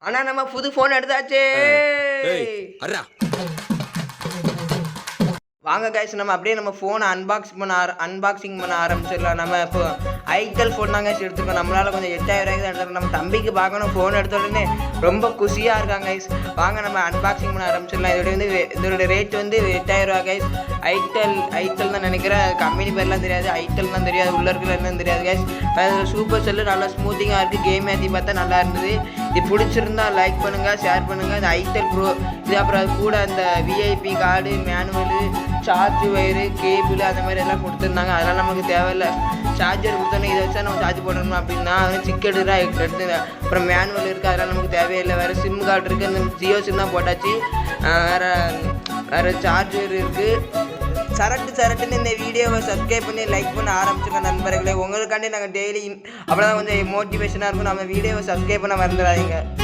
ஆனா நம்ம புது ஃபோன் எடுத்தாச்சு. வாங்க கைஸ், நம்ம அப்படியே நம்ம ஃபோனை அன்பாக்சிங் பண்ண ஆரம்பிச்சிடலாம். நம்ம இப்போ ஐட்டல் ஃபோன் தான் கைஸ் எடுத்துருக்கோம். நம்மளால் கொஞ்சம் 8000 ரூபாய்க்கு தான் எடுத்துருக்கோம். நம்ம தம்பிக்கு பார்க்கணும், ஃபோன் எடுத்த உடனே ரொம்ப குஷியாக இருக்காங்க கைஸ். வாங்க நம்ம அன்பாக்சிங் பண்ண ஆரம்பிச்சிடலாம். இதோட ரேட் வந்து 8000 ரூபா கைஸ். ஐட்டல் தான் நினைக்கிறேன், கம்பெனி பேர்லாம் தெரியாது, ஐட்டல் தான் தெரியாது, உள்ள இருக்கிற என்னன்னு தெரியாது கைஸ். சூப்பர் செல்லு நல்லா ஸ்மூத்திங்காக இருக்குது. கேம் ஏற்றி பார்த்தா நல்லா இருந்தது. இது பிடிச்சிருந்தா லைக் பண்ணுங்கள், ஷேர் பண்ணுங்கள். இந்த ஐட்டல் ப்ரோ இது அப்புறம் அது கூட அந்த VIP card, manual, charge wire, cable அந்த மாதிரி எல்லாம் கொடுத்துருந்தாங்க. அதெல்லாம் நமக்கு தேவையில்லை. சார்ஜர் கொடுத்தோன்னே இதை வச்சா நம்ம சார்ஜ் போடணும் அப்படின்னா அது சிக்கெட்டுதான் எடுத்து. அப்புறம் மேனுவல் இருக்குது, அதெல்லாம் நமக்கு தேவையில்லை. வேறு சிம் கார்டு இருக்குது, அந்த ஜியோ சிம் தான் போட்டாச்சு. வேறு சார்ஜர் இருக்குது. சரட்டுன்னு இந்த வீடியோவை சப்ஸ்கிரைப் பண்ணி லைக் பண்ண ஆரம்பிச்சுக்க நண்பர்களே. உங்களுக்காண்டி நாங்கள் டெய்லி அப்போ தான் கொஞ்சம் மோட்டிவேஷனாக இருக்கும். நம்ம வீடியோவை சப்ஸ்கிரைப் பண்ண மறந்துடாதீங்க.